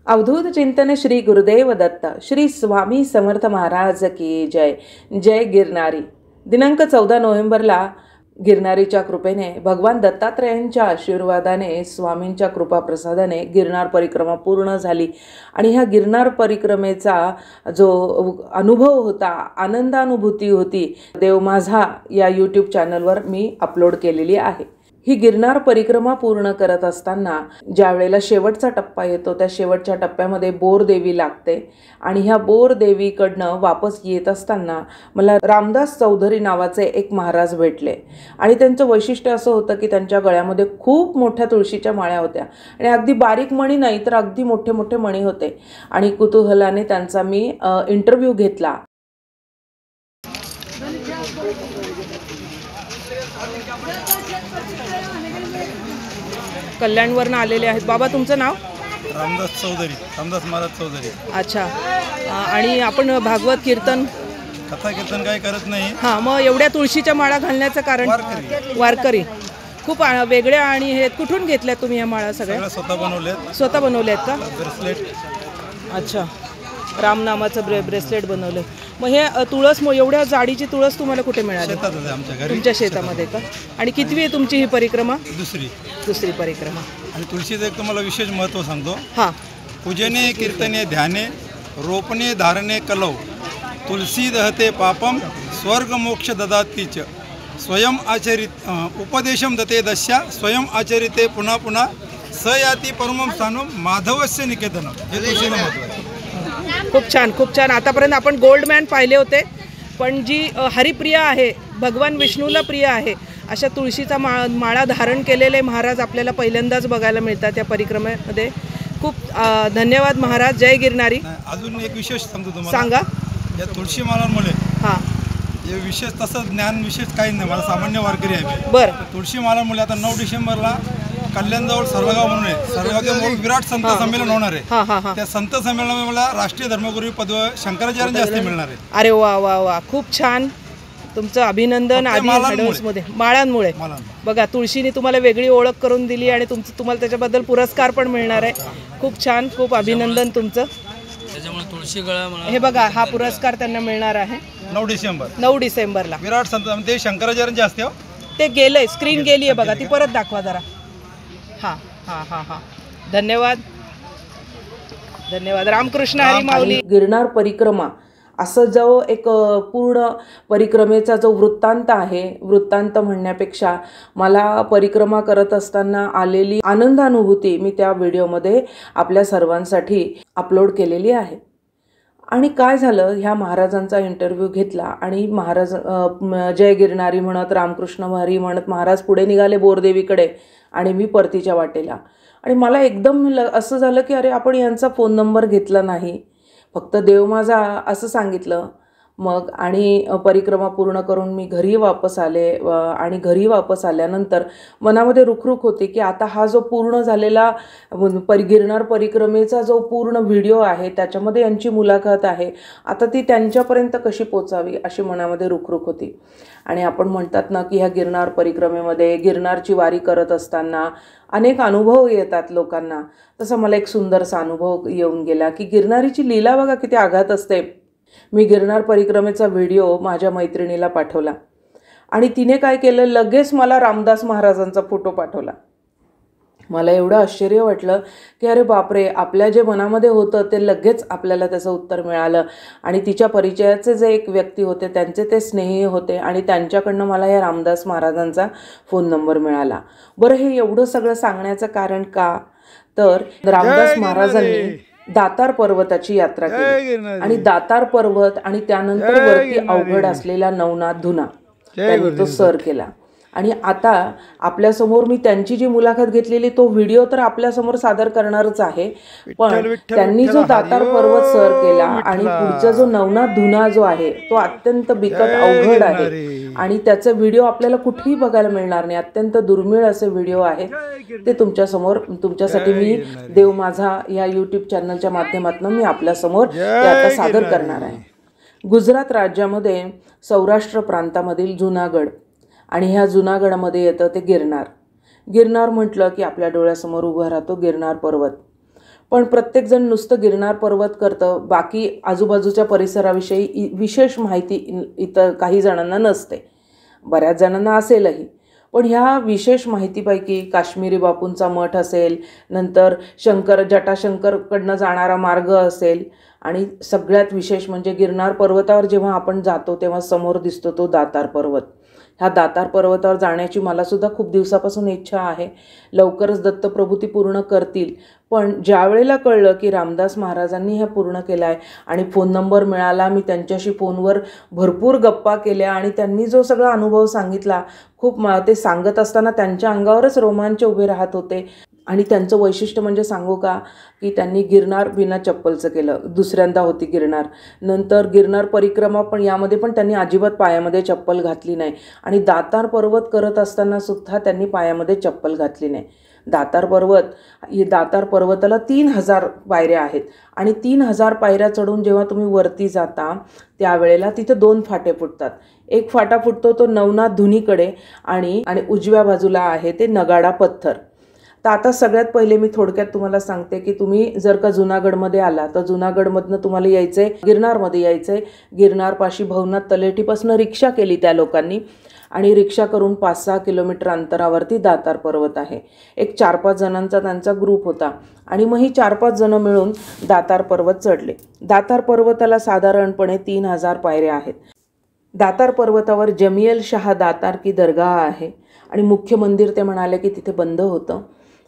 अवधूत चिंतन श्री गुरुदेव दत्त श्री स्वामी समर्थ महाराज की जय. जय गिरनारी. दिनांक 14 नोव्हेंबरला गिरनारीच्या कृपेने भगवान दत्तात्रयांच्या आशीर्वादाने स्वामींच्या कृपाप्रसादाने गिरनार परिक्रमा पूर्ण झाली आणि ह्या गिरनार परिक्रमेचा जो अनुभव होता, आनंदानुभूती होती, देव माझा या यूट्यूब चॅनलवर मी अपलोड केलेली आहे. ही गिरनार परिक्रमा पूर्ण करत असताना ज्या वेळेला शेवटचा टप्पा येतो त्या शेवटच्या टप्प्यामध्ये बोरदेवी लागते आणि ह्या बोरदेवीकडनं वापस येत असताना मला रामदास चौधरी नावाचे एक महाराज भेटले आणि त्यांचं वैशिष्ट्य असं होतं की त्यांच्या गळ्यामध्ये खूप मोठ्या तुळशीच्या माळ्या होत्या आणि अगदी बारीक मणी नाही तर अगदी मोठे मोठे मणी होते आणि कुतूहलाने त्यांचा मी इंटरव्ह्यू घेतला. कल्याणवरून आलेले आहेत. बाबा तुमचं नाव? रामदास चौधरी, रामदास महाराज चौधरी. अच्छा. आणि आपण भागवत कीर्तन कथा कीर्तन काही करत नाही. हां, मग एवढ्या तुळशीच्या माळा घालण्याचं कारण? वारकरी खूप वेगळ्या. आणि हे कुठून घेतल्यात तुम्ही ह्या माळा? सगळ्या स्वतः बनवल्यात. स्वतः बनवल्यात का? ब्रेसलेट. अच्छा, रामनामाचं ब्रेसलेट बनवलं. मग हे तुळस एवढ्या जाडीची तुळस तुम्हाला कुठे मिळाली? आमच्या घरी. तुमच्या शेतामध्ये का? आणि कितवी आहे तुमची ही परिक्रमा? दुसरी परिक्रमा. आणि तुळशीचं एक तुम्हाला विशेष महत्त्व सांगतो. हां. पूजने कीर्तने ध्याने रोपणे धारणे कलौ तुलसी दहते पापम स्वर्ग मोक्ष ददातीच स्वयं आचरित उपदेशम दते दस्या स्वयं आचरिते पुन्हा पुन्हा सयाती परमम स्थानम माधवस्य निकेतनम. हे तुळशीचं महत्त्व आहे. खूप छान, खूप छान. आतापर्यंत आपण गोल्डमॅन पाहिले होते, पण जी हरिप्रिय आहे, भगवान विष्णूला प्रिय आहे अशा तुळशीचा माळा धारण केलेले महाराज आपल्याला पहिल्यांदाच बघायला मिळतात या परिक्रमेमध्ये. खूप धन्यवाद महाराज. जय गिरनारी. अजून एक विशेष सांगतो तुम्हाला. सांगा. या तुळशी मालांमुळे हां, हे विशेष तसं ज्ञान विशेष काही नाही. मला सामान्य वारकरी आहे. बरं. तुळशी मालांमुळे आता 9 डिसेंबरला कल्याणजवळ सर्वगाव म्हणून आहे, सर्वगाव विराट संत संमेलन होणार आहे. त्या संत संमेलनामध्ये मला राष्ट्रीय धर्मगुरू पद शंकराचार्य जास्ती मिळणार आहे. अरे वा वा वा, खूप छान. तुमचं अभिनंदन. आधी मध्ये माळांमुळे बघा, तुळशीने तुम्हाला वेगळी ओळख करून दिली आणि तुम्हाला त्याच्याबद्दल पुरस्कार पण मिळणार आहे. खूप छान, खूप अभिनंदन तुमचं. तुळशी गळा हे बघा, हा पुरस्कार त्यांना मिळणार आहे 9 डिसेंबरला. विराट संत ते शंकराचार्य जास्ती. ते गेलंय, स्क्रीन गेली आहे बघा, ती परत दाखवा जरा. हां हां हां हां. धन्यवाद, धन्यवाद. रामकृष्ण हरी माऊली. गिरनार परिक्रमा असं जो एक पूर्ण परिक्रमेचा जो वृत्तांत आहे, वृत्तांत म्हणण्यापेक्षा मला परिक्रमा करत असताना आलेली आनंदानुभूती मी त्या व्हिडिओमध्ये आपल्या सर्वांसाठी अपलोड केलेली आहे. आणि काय झालं, ह्या महाराजांचा इंटरव्ह्यू घेतला आणि महाराज जय गिरनारी म्हणत, रामकृष्ण हरी म्हणत महाराज पुढे निघाले बोरदेवीकडे आणि मी परतीच्या वाटेला. आणि मला एकदम असं झालं की अरे, आपण यांचा फोन नंबर घेतला नाही, फक्त देव माझा असं सांगितलं. मग आणि परिक्रमा पूर्ण करून मी घरी वापस आले आणि घरी वापस आल्यानंतर मनामध्ये रुखरुख होती की आता हा जो पूर्ण झालेला गिरनार परिक्रमेचा जो पूर्ण व्हिडिओ आहे त्याच्यामध्ये यांची मुलाखत आहे, आता ती त्यांच्यापर्यंत कशी पोचावी अशी मनामध्ये रुखरुख होती. आणि आपण म्हणतात ना की ह्या गिरनार परिक्रमेमध्ये गिरनारची वारी करत असताना अनेक अनुभव येतात लोकांना. तसा मला एक सुंदरसा अनुभव येऊन गेला की गिरनारीची लीला बघा किती आघात असते. मी गिरनार परिक्रमेचा व्हिडिओ माझ्या मैत्रिणीला पाठवला आणि तिने काय केलं, लगेच मला रामदास महाराजांचा फोटो पाठवला. मला एवढं आश्चर्य वाटलं की अरे बापरे, आपल्या जे मनामध्ये होतं ते लगेच आपल्याला त्याचं उत्तर मिळालं. आणि तिच्या परिचयाचे जे एक व्यक्ती होते त्यांचे ते स्नेही होते आणि त्यांच्याकडनं मला या रामदास महाराजांचा फोन नंबर मिळाला. बरं, हे एवढं सगळं सांगण्याचं कारण का, तर रामदास महाराजांनी दातार पर्वताची यात्रा केली आणि दातार पर्वत आणि त्यानंतर वरती अवघड असलेला नवनाथ धुना त्यांनी तो सर केला. आणि आता आपल्यासमोर मी त्यांची जी मुलाखत घेतलेली तो व्हिडिओ तर आपल्यासमोर सादर करणारच आहे, पण त्यांनी जो दातार पर्वत सर केला आणि पुढचा जो नवनाथ धुना जो आहे तो अत्यंत बिकट अवघड आहे आणि त्याचे व्हिडिओ आपल्याला कुठेही बघायला मिळणार नाही. अत्यंत दुर्मिळ असे व्हिडिओ आहेत. ते तुमच्यासाठी मी देव माझा या यूट्यूब चॅनलच्या माध्यमातून मी आपल्यासमोर ते आता सादर करणार आहे. गुजरात राज्यामध्ये सौराष्ट्र प्रांतामधील जुनागड आणि ह्या जुनागडामध्ये येतं ते गिरनार. गिरनार म्हटलं की आपल्या डोळ्यासमोर उभा राहतो गिरनार पर्वत. पण प्रत्येकजण नुसतं गिरनार पर्वत करतं, बाकी आजूबाजूच्या परिसराविषयी विशेष माहिती इतर काही जणांना नसते, बऱ्याच जणांना असेलही. पण ह्या विशेष माहितीपैकी काश्मीरी बापूंचा मठ असेल, नंतर जटाशंकरकडनं जाणारा मार्ग असेल, आणि सगळ्यात विशेष म्हणजे गिरनार पर्वतावर जेव्हा आपण जातो तेव्हा समोर दिसतो तो दातार पर्वत. ह्या दातार पर्वतावर जाण्याची मलासुद्धा खूप दिवसापासून इच्छा आहे. लवकरच दत्तप्रभू ती पूर्ण करतील. पण ज्या वेळेला कळलं की रामदास महाराजांनी हे पूर्ण केलं आहे आणि फोन नंबर मिळाला, मी त्यांच्याशी फोनवर भरपूर गप्पा केल्या आणि त्यांनी जो सगळा अनुभव सांगितला, खूप ते सांगत असताना त्यांच्या अंगावरच रोमांच उभे राहत होते. आणि त्यांचं वैशिष्ट्य म्हणजे सांगू का, की त्यांनी गिरनार बिना चप्पलचं केलं. दुसऱ्यांदा होती गिरनार. नंतर गिरनार परिक्रमा, पण यामध्ये पण त्यांनी अजिबात पायामध्ये चप्पल घातली नाही. आणि दातार पर्वत करत असताना सुद्धा त्यांनी पायामध्ये चप्पल घातली नाही. दातार पर्वताला 3000 पायऱ्या आहेत आणि 3000 पायऱ्या चढून जेव्हा तुम्ही वरती जाता त्यावेळेला तिथे 2 फाटे फुटतात. एक फाटा फुटतो तो नवनाथ धुनीकडे आणि उजव्या बाजूला आहे ते नगाडा पत्थर. तर आता सगळ्यात पहिले मी थोडक्यात तुम्हाला सांगते की तुम्ही जर का जुनागडमध्ये आला तर जुनागडमधनं तुम्हाला यायचं आहे गिरनारमध्ये यायचं आहे. गिरनारपाशी भवनाथ तलेटीपासून रिक्षा केली त्या लोकांनी आणि रिक्षा करून 5-6 किलोमीटर अंतरावरती दातार पर्वत आहे. एक 4-5 जणांचा त्यांचा ग्रुप होता आणि मग ही 4-5 जणं मिळून दातार पर्वत चढले. दातार पर्वताला साधारणपणे 3000 पायऱ्या आहेत. दातार पर्वतावर जमियल शाह दातार की दरगाह आहे आणि मुख्य मंदिर ते म्हणाले की तिथे बंद होतं.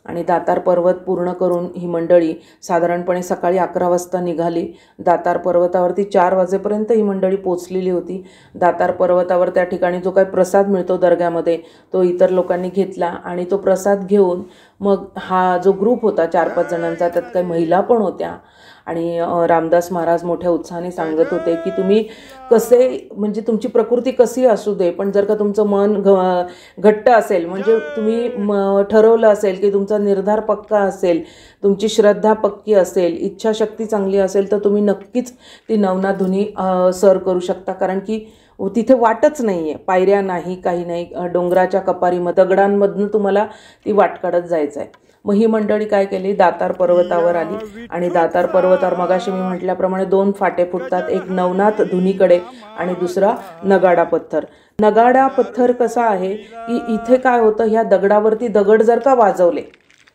आणि दातार पर्वत पूर्ण करून ही मंडळी साधारणपणे सकाळी 11 वाजता निघाली. दातार पर्वतावरती 4 वाजेपर्यंत ही मंडळी पोचलेली होती. दातार पर्वतावर त्या ठिकाणी जो काही प्रसाद मिळतो दर्ग्यामध्ये तो इतर लोकांनी घेतला आणि तो प्रसाद घेऊन मग हा जो ग्रुप होता 4-5 जणांचा, त्यात काही महिला पण होत्या. आणि रामदास महाराज मोठ्या उत्साहाने सांगत होते की तुम्ही कसे, म्हणजे तुमची प्रकृती कशी असू दे, पण जर का तुमचं मन घट्ट असेल, म्हणजे तुम्ही ठरवलं असेल की तुमचा निर्धार पक्का असेल, तुमची श्रद्धा पक्की असेल, इच्छाशक्ती चांगली असेल, तर तुम्ही नक्कीच ती नवनाथ धुनी सर करू शकता. कारण की तिथे वाटच नाही आहे, पायऱ्या नाही, काही नाही. डोंगराच्या कपारीमध्ये दगडांमधनं तुम्हाला ती वाट काढत जायचं आहे. मग ही मंडळी काय केली, दातार पर्वतावर आली आणि दातार पर्वतावर मगाशी मी म्हटल्याप्रमाणे 2 फाटे फुटतात. एक नवनाथ धुनीकडे आणि दुसरा नगाडा पत्थर. नगाडा पत्थर कसा आहे की इथे काय होतं, ह्या दगडावरती दगड जर का वाजवले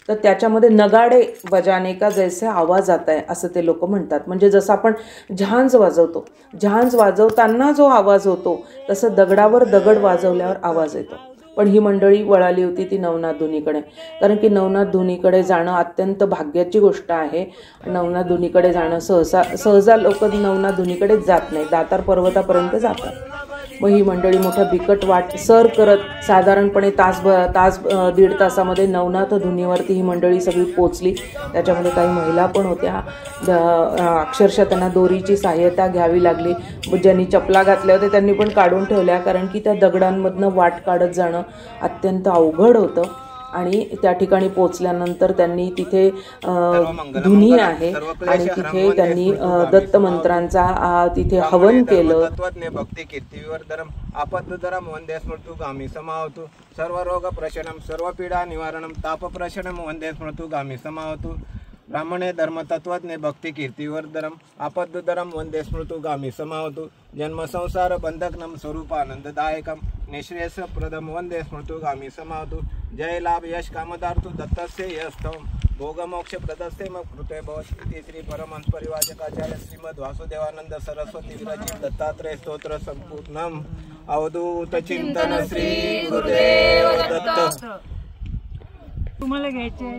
तर त्याच्यामध्ये नगाडे बजाने का जैसे आवाज आता है असं ते लोक म्हणतात. म्हणजे जसं आपण झांज वाजवतो, झांज वाजवताना जो आवाज होतो तसं दगडावर दगड वाजवल्यावर आवाज येतो. पण ही मंडळी वळाली होती ती नवनाथ धुनीकडे, कारण की नवनाथ धुनीकडे जाणं अत्यंत भाग्याची गोष्ट आहे. नवनाथ धुनीकडे जाणं सहजा लोक नवनाथ धुनीकडे जात नाही, दातार पर्वतापर्यंत जातात. मग ही मंडळी मोठ्या बिकट वाट सर करत साधारणपणे दीड तासामध्ये नवनाथ धुनीवरती ही मंडळी सगळी पोचली. त्याच्यामध्ये काही महिला पण होत्या. अक्षरशः त्यांना दोरीची सहाय्यता घ्यावी लागली. ज्यांनी चपला घातल्या होत्या त्यांनी पण काढून ठेवल्या, कारण की त्या दगडांमधनं वाट काढत जाणं अत्यंत अवघड होतं. आणि त्या ठिकाणी पोचल्यानंतर त्यांनी तिथे धुनी आहे आणि तिथे त्यांनी दत्त मंत्रांचा तिथे हवन केलं. भक्ती कीर्तिवर्धनम आपद्दुदरम वंदे स्मृतुगामी समावतु सर्व रोग प्रशमनम सर्व पीडा निवारणम ताप प्रशमनम वंदे स्मृतुगामी समावतु ब्राह्मणे धर्मतत्वज्ञे भक्ती कीर्तिवर्धनम आपद्दुदरम वंदे स्मृतुगामी समावतु जन्म संसार बंधकनम स्वरूपानंददायकम निःश्रेयस प्रदम वंदे स्मृतुगामी समावतु जय लाभ यश कामदार्थु दत्तस्य यस्तम भोगमोक्ष प्रदस्ते मम कृते भवति श्री परमहंस परिवाचकाचार्य श्रीमद वासुदेवानंद सरस्वती विरचित दत्तात्रय स्तोत्र संपूर्णम अवधूत चिंतन श्री गुरुदेव दत्त. तुम्हाला घ्यायचे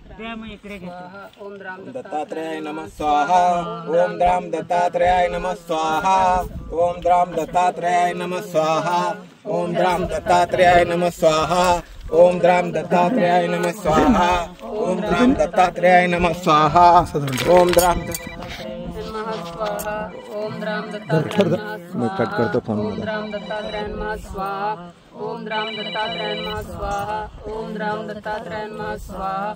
द्या, मग इकडे घेतो. ओम दत्तात्रेयाय नमः स्वाहा. ओम द्राम दत्तात्रेयाय नमः स्वाहा. ओम द्राम दत्तात्रेयाय नमः स्वाहा. ओम द्राम दत्तात्रेयाय नमः स्वाहा. ओम द्राम दत्तात्रेयाय नमः स्वाहा. ओम द्राम दत्तात्रेयाय नमः स्वाहा. ओम द्राम स्वाहा. ओम द्राम दत्तात्रेयाय कट करतो फोन. ओम द्राम दत्तात्रेयाय नमः स्वाहा. ओम द्राम दत्तात्रेयाय नमः स्वाहा. ओम द्राम दत्तात्रेयाय नमः स्वाहा.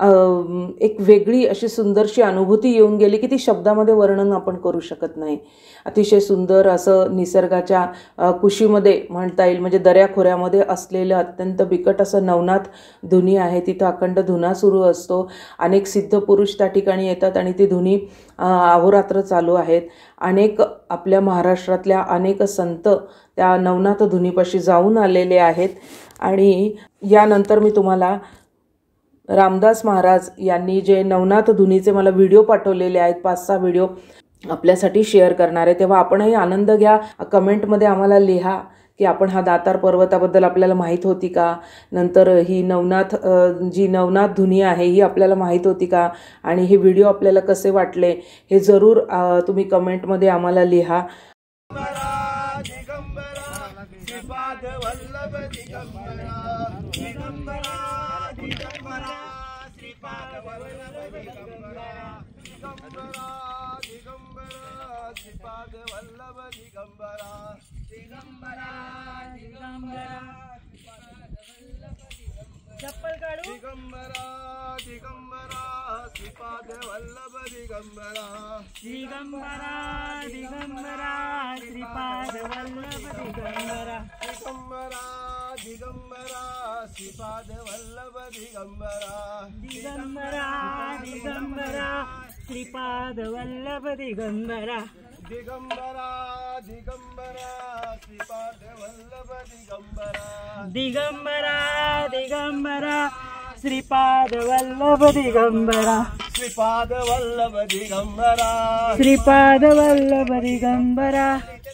एक वेगळी अशी सुंदरशी अनुभूती येऊन गेली की ती शब्दामध्ये वर्णन आपण करू शकत नाही. अतिशय सुंदर असं निसर्गाच्या कुशीमध्ये म्हणता येईल, म्हणजे दऱ्याखोऱ्यामध्ये असलेलं अत्यंत बिकट असं नवनाथ धुनी आहे. तिथं अखंड धुना सुरू असतो. अनेक सिद्ध पुरुष त्या ठिकाणी येतात आणि ती धुनी अहोरात्र चालू आहेत. अनेक आपल्या महाराष्ट्रातल्या अनेक संत त्या नवनाथ धुनीपाशी जाऊन आलेले आहेत. आणि यानंतर मी तुम्हाला रामदास महाराज यांनी जे नवनाथ धुनीचे मला व्हिडिओ पाठवलेले आहेत, 5-6 व्हिडिओ आपल्यासाठी शेअर करणार आहे. तेव्हा आपणही आनंद घ्या. कमेंटमध्ये आम्हाला लिहा की आपण हा दातार पर्वताबद्दल आपल्याला माहीत होती का, नंतर ही जी नवनाथ धुनी आहे ही आपल्याला माहीत होती का, आणि हे व्हिडिओ आपल्याला कसे वाटले हे जरूर तुम्ही कमेंटमध्ये आम्हाला लिहा. चप्पल काढू. दिगंबरा दिगंबरा श्रीपाद वल्लभ दिगंबरा दिगंबरा दिगंबरा श्रीपाद वल्लभ दिगंबरा दिगंबरा दिगंबरा श्रीपाद वल्लभ दिगंबरा दिगंबरा दिगंबरा श्रीपाद वल्लभ दिगंबरा दिगंबरा दिगंबरा श्रीपाद वल्लभ दिगंबरा दिगंबरा दिगंबरा श्रीपाद वल्लभ दिगंबरा श्रीपाद वल्लभ दिगंबरा श्रीपाद वल्लभ दिगंबरा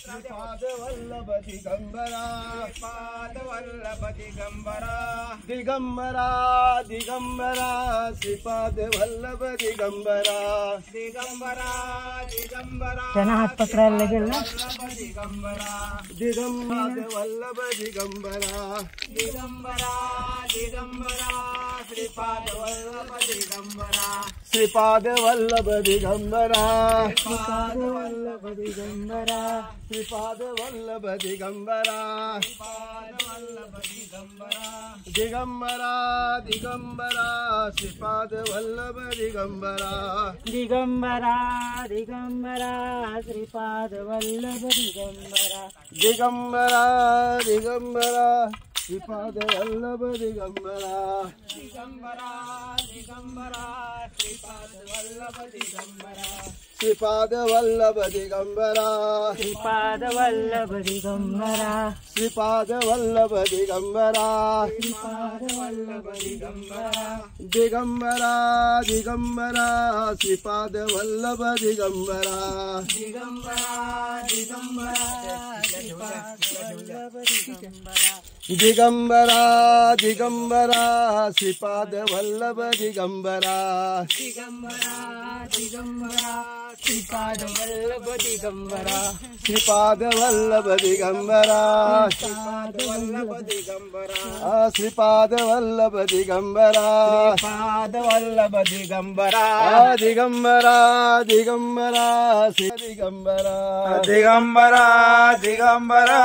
श्रीपाद वल्लभ दिगंबरा श्रीपाद वल्लभ दिगंबरा दिगंबरा दिगंबरा श्रीपाद वल्लभ दिगंबरा दिगंबरा दिगंबरा त्यांना हात पकडायला लागेल ना. दिगंबरा दिगंबरा वल्लभ दिगंबरा दिगंबरा दिगंबरा श्रीपाद वल्लभ दिगंबरा श्रीपाद वल्लभ दिगंबरा श्रीपाद वल्लभ दिगंबरा श्रीपाद वल्लभ दिगंबरा दिगंबरा दिगंबरा श्रीपाद वल्लभ दिगंबरा दिगंबरा दिगंबरा श्रीपाद वल्लभ दिगंबरा दिगंबरा दिगंबरा श्रीपाद वल्लभ दिगंबरा दिगंबरा दिगंबरा श्रीपाद वल्लभ दिगंबरा श्रीपाद वल्लभ दिगंबरा श्रीपाद वल्लभ दिगंबरा श्रीपाद वल्लभ दिगंबरा श्रीपाद वल्लभ दिगंबरा दिगंबरा दिगंबरा श्रीपाद वल्लभ दिगंबरा दिगंबरा दिगंबरा श्रीपाद वल्लभ दिगंबरा दिगंबरा दिगंबरा श्रीपाद वल्लभ दिगंबरा दिगंबरा दिगंबरा श्रीपाद वल्लभ दिगंबरा श्रीपाद वल्लभ दिगंबरा श्रीपाद वल्लभ दिगंबरा श्रीपाद वल्लभ दिगंबरा श्रीपाद वल्लभ दिगंबरा दिगंबरा दिगंबरा श्री दिगंबरा दिगंबरा दिगंबरा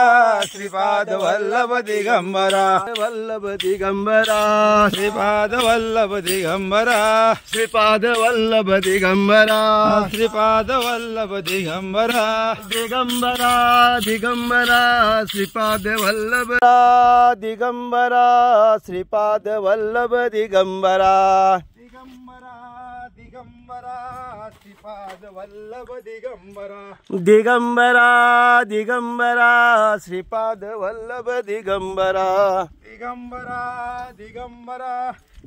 श्रीपाद वल्लभ दिगंबरा वल्लभ दिगंबरा श्रीपाद वल्लभ दिगंबरा श्रीपाद वल्लभ दिगंबरा श्रीपाद वल्लभ दिगंबरा दिगंबरा दिगंबरा श्रीपाद वल्लभ दिगंबरा श्रीपाद वल्लभ दिगंबरा दिगंबरा दिगंबरा श्रीपाद वल्लभ दिगंबरा दिगंबरा दिगंबरा श्रीपाद वल्लभ दिगंबरा दिगंबरा दिगंबरा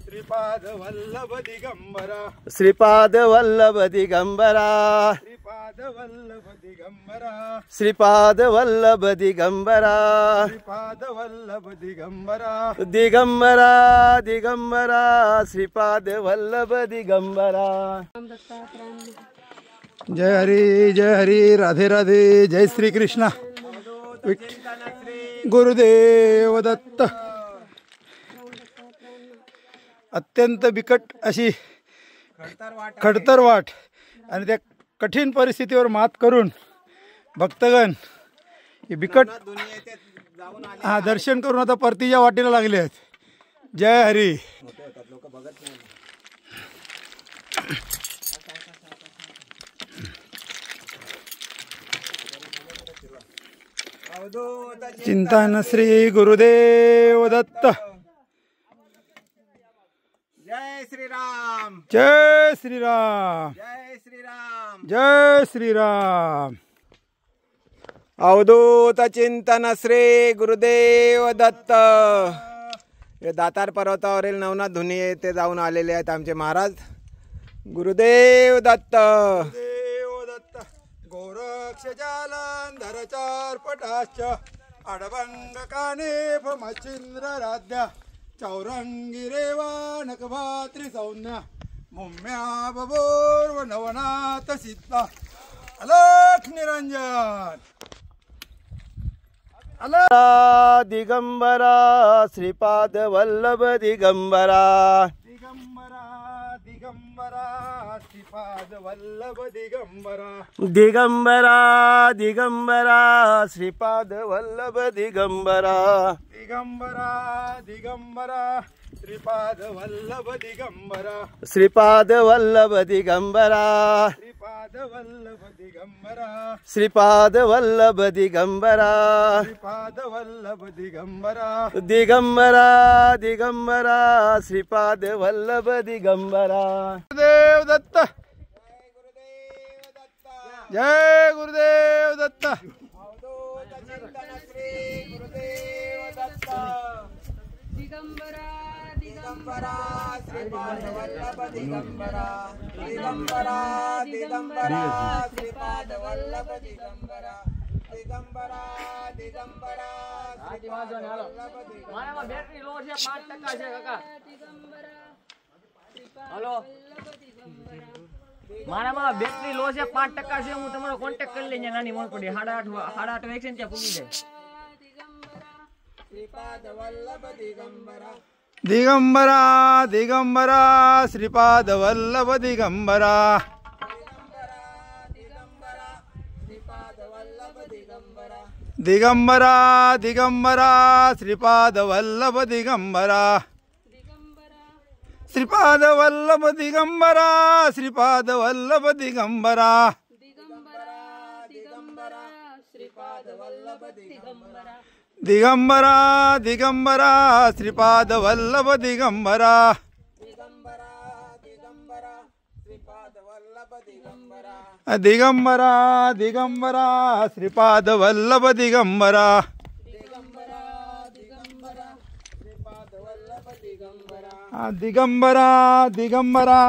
श्रीपाद वल्लभ दिगंबरा श्रीपाद वल्लभ दिगंबरा श्रीपाद वल्लभ दिगंबरा श्रीपाद वल्लभ दिगंबरा श्रीपाद वल्लभ दिगंबरा दिगंबरा दिगंबरा श्रीपाद वल्लभ दिगंबरा जय हरी राधे राधे जय श्री कृष्ण गुरुदेव दत्त. अत्यंत बिकट अशी खडतर वाट आणि त्या कठीण परिस्थितीवर मात करून भक्तगण हे बिकट दर्शन करून आता परतीच्या वाटेला लागले आहेत. जय हरी. अवधूत चिंतन श्री गुरुदेव दत्त. जय श्रीराम. जय श्रीराम. जय श्रीराम. जय श्रीराम. अवधूत चिंतन श्री गुरुदेव दत्त. हे दातार पर्वतावरील नवनाथ धुनी येथे जाऊन आलेले आहेत आमचे महाराज गुरुदेव दत्त. देव दत्त. गोरक्ष जालंधर चार पटाश्च अडबंग काने मच्छिंद्र राज्ञा चौरंगी रेवा नकभात्री सौम्या मुम्या बबोर्व नवनाथ सिद्धा अलख निरंजन. दिगंबरा श्रीपाद वल्लभ दिगंबरा. दिगंबरा दिगंबरा श्रीपाद वल्लभ दिगंबरा. दिगंबरा दिगंबरा श्रीपाद वल्लभ दिगंबरा. दिगंबरा दिगंबरा श्रीपाद वल्लभ दिगंबरा. श्रीपाद वल्लभ दिगंबरा. श्रीपाद वल्लभ दिगंबरा. श्रीपाद वल्लभ दिगंबरा. श्रीपाद वल्लभ दिगंबरा. दिगंबरा दिगंबरा श्रीपाद वल्लभ दिगंबरा. गुरुदेव दत्त. जय गुरुदेव दत्त. दिगंबरा दिगंबरा श्रीपाद वल्लभ दिगंबरा. दिगंबरा दिगंबरा श्रीपाद वल्लभ दिगंबरा. दिगंबरा दिगंबरा श्रीपाद वल्लभ दिगंबरा. બેટરી લો છે 5% છે કાકા. हेलो મારામાં બેટરી લો છે 5% છે. હું તમારો કોન્ટેક્ટ કરી લઈને નાની મોડ પડી 8:30 વેક્સિન ત્યાં પૂગી જાય. श्रीपाद वल्लभ दिगंबरा. दिगंबरा दिगंबरा श्रीपाद वल्लभ दिगंबरा. दिगंबरा दिगंबरा श्रीपाद वल्लभ दिगंबरा. श्रीपाद वल्लभ दिगंबरा. श्रीपाद वल्लभ दिगंबरा. दिगंबरा दिगंबरा श्रीपाद वल्लभ दिगंबरा. दिगंबरा दिगंबरा श्रीपाद वल्लभ दिगंबरा. दिगंबरा दिगंबरा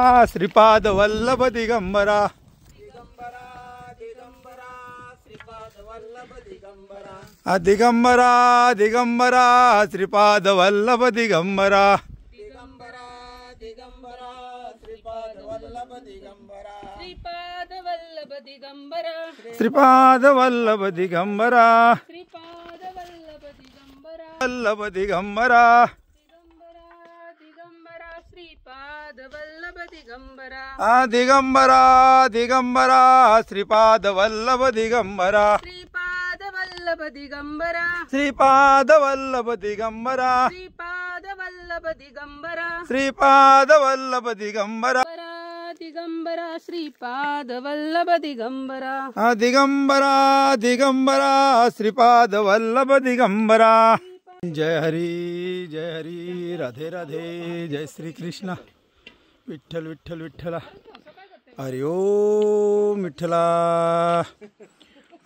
श्रीपाद वल्लभ दिगंबरा. दिगंबरा दिगंबरा श्रीपाद वल्लभ दिगंबरा. श्रीपाद वल्लभ दिगंबरा. श्रीपाद वल्लभ दिगंबरा. श्रीपाद वल्लभ दिगंबरा. वल्लभ दिगंबरा. दिगंबरा श्रीपाद वल्लभ दिगंबरा. दिगंबरा दिगंबरा श्रीपाद वल्लभ दिगंबरा. श्रीपाद वल्लभ दिगंबरा. श्रीपाद वल्लभ दिगंबरा. श्रीपाद वल्लभ दिगंबरा. श्रीपाद वल्लभ दिगंबरा. दिगंबरा श्रीपाद वल्लभ दिगंबरा. दिगंबरा दिगंबरा श्रीपाद वल्लभ दिगंबरा. जय हरी राधे राधे. जय श्री कृष्ण. विठ्ठल विठ्ठल विठ्ठला. हरि ओम विठ्ठला.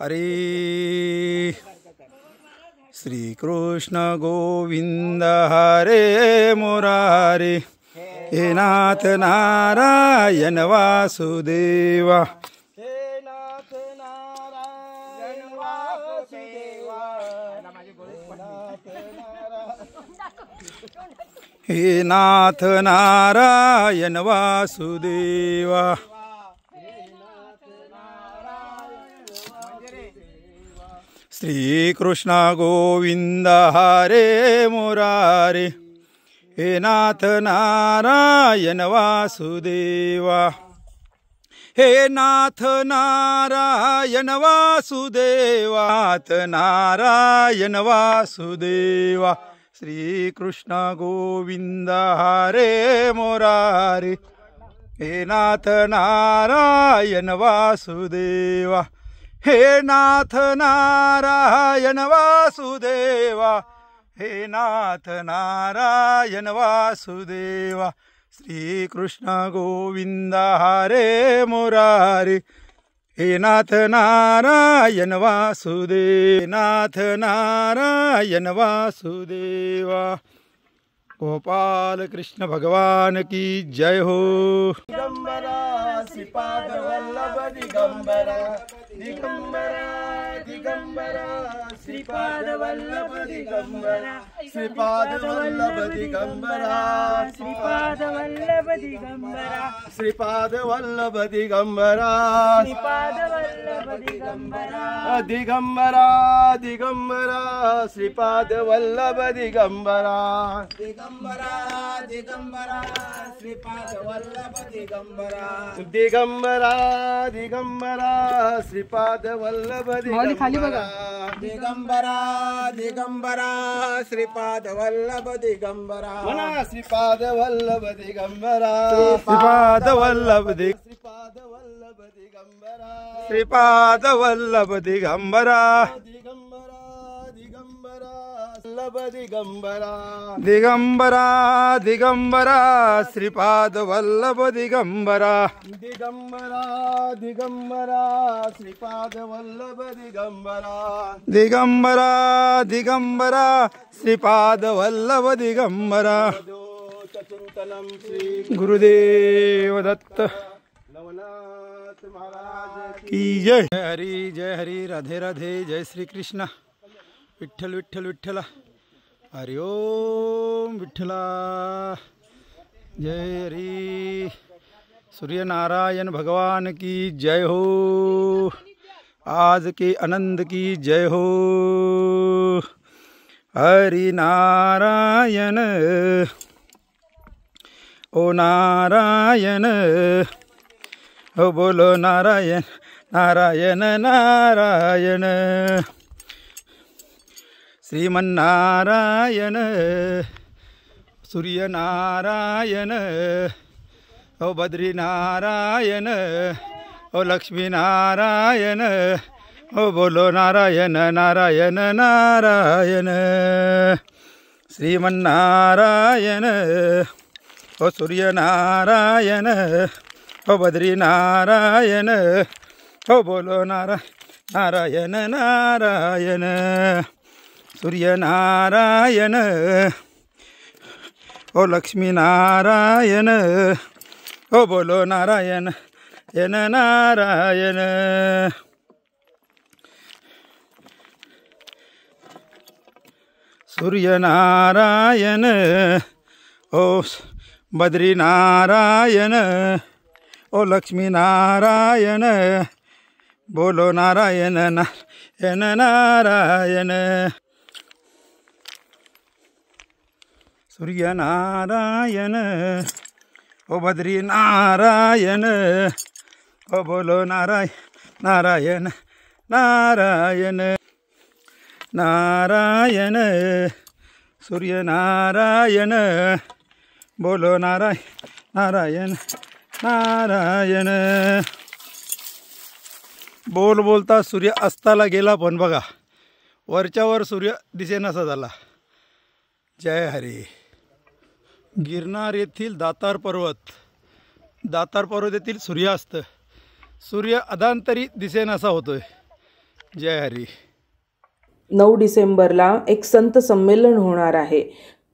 हरी श्री कृष्ण गोविंद हरे मुरारे. हे नाथ नारायण वासुदेवा. हे नाथ नारायण वासुदेवा. हे नाथ नारायण वासुदेवा. श्री कृष्ण गोविंद हरे मुरारे. हे नाथ नारायण वासुदेवा. हे नाथ नारायण वासुदेवा. नाथ नारायण वासुदेवा. श्री कृष्ण गोविंद हरे मुरारे. हे नाथ नारायण वासुदेवा. हे नाथ नारायण वासुदेवा, हे नाथ नारायण वासुदेवा, श्रीकृष्ण गोविंद हरे मुरारी, हे नाथ नारायण वासुदेव, नाथ नारायण वासुदेवा। गोपाल कृष्ण भगवान की जय हो। दिगंबरा श्रीपाद वल्लभ दिगंबरा, दिगंबरा दिगंबरा श्रीपाद वल्लभ दिगंबरा, श्रीपाद वल्लभ दिगंबरा, श्रीपाद वल्लभ दिगंबरा, श्रीपाद वल्लभ दिगंबरा, श्रीपाद वल्लभ दिगंबरा, दिगंबरा दिगंबरा श्रीपाद वल्लभ दिगंबरा, दिगंबरा दिगंबरा श्रीपाद वल्लभ दिगंबरा, दिगंबरा दिगंबरा श्रीपाद वल्लभ दिगंबरा, दिगंबरा दिगंबरा श्रीपाद वल्लभ दिगंबरा, म्हणा श्रीपाद वल्लभ दिगंबरा, श्रीपाद वल्लभ श्रीपाद वल्लभ दिगंबरा, श्रीपाद वल्लभ दिगंबरा, दिगंबरा दिगंबरा वल्लभ दिगंबरा, दिगंबरा दिगंबरा श्रीपाद वल्लभ दिगंबरा, दिगंबरा दिगंबरा श्रीपाद वल्लभ दिगंबरा, दिगंबरा दिगंबरा श्रीपाद वल्लभ दिगंबरा। चिंतनम श्री गुरुदेव दत्त नवनाथ महाराज की जय। जय हरी राधे राधे, जय श्री कृष्ण, विठ्ठल विठ्ठल विठ्ठला, हरि ओम विठ्ठला, जय हरी। सूर्य नारायण भगवान की जय हो, आज के आनंद की जय हो। हरि नारायण ओ नारायण, ओ बोलो नारायण नारायण नारायण, श्रीमन्नारायण सूर्य नारायण, ओ बद्री नारायण, ओ लक्ष्मी नारायण, ओ बोलो नारायण नारायण नारायण, श्रीमन्नारायण, ओ सूर्य नारायण, ओ बद्री नारायण, ओ बोलो नारायण नारायण, सूर्य नारायण, ओ लक्ष्मी नारायण, ओ बोलो नारायण नारायण, सूर्य नारायण, ओ बद्री नारायण, ओ लक्ष्मी नारायण, बोलो नारायण नारायण, सूर्य नारायण, ओ बद्री नारायण, ओ बोलो नारायण नारायण, नारायण सूर्य नारायण, बोलो नारायण नारायण। बोलता सूर्य अस्ताला गेला, पण बघा वरच्यावर सूर्य दिसेनासा झाला। जय हरी। गिरनार येथील दातार पर्वत येथील सूर्यास्त, सूर्य अधांतरी दिसेनासा होतोय। जय हरी। 9 डिसेंबरला एक संत संमेलन होणार आहे।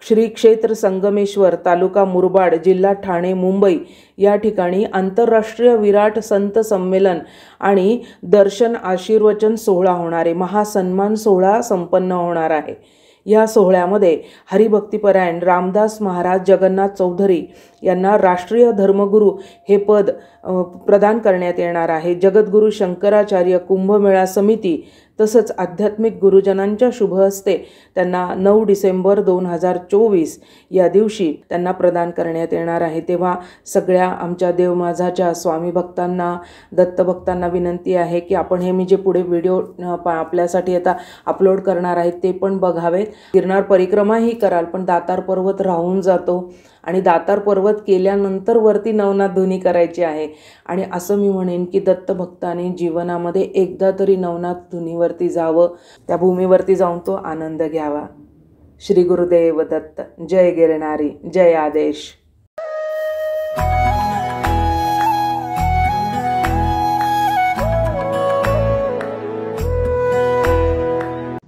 श्री क्षेत्र संगमेश्वर, तालुका मुरबाड, जिल्हा ठाणे, मुंबई या ठिकाणी आंतरराष्ट्रीय विराट संत संमेलन आणि दर्शन आशीर्वचन सोहळा होणार आहे। महासन्मान सोहळा संपन्न होणार आहे। या सोहळ्यामध्ये हरिभक्तिपरायण रामदास महाराज जगन्नाथ चौधरी यांना राष्ट्रीय धर्मगुरू हे पद प्रदान करण्यात येणार आहे। जगद्गुरू शंकराचार्य कुंभमेळा समिती तसंच आध्यात्मिक गुरुजनांच्या शुभ हस्ते त्यांना 9 डिसेंबर 2024 या दिवशी त्यांना प्रदान करण्यात येणार आहे। तेव्हा सगळ्या आमच्या देवमाझाच्या स्वामी भक्तांना, दत्तभक्तांना विनंती आहे की आपण हे मी जे पुढे व्हिडिओ आपल्यासाठी आता अपलोड करणार आहे ते पण बघावेत। गिरनार परिक्रमाही कराल, पण दातार पर्वत राहून जातो आणि दातार पर्वत केल्यानंतर वरती नवनाथ धुनी करायची आहे. आणि असं मी म्हणेन की दत्तभक्ताने जीवनामध्ये एकदा तरी नवनाथ धुनीवरती जावं, त्या भूमीवरती जाऊन तो आनंद घ्यावा. श्री गुरुदेव दत्त. जय गिरनारी, जय आदेश.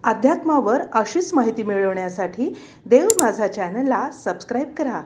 अध्यात्मावर अशीच माहिती मिळवण्यासाठी देव माझा चॅनलला सबस्क्राईब करा.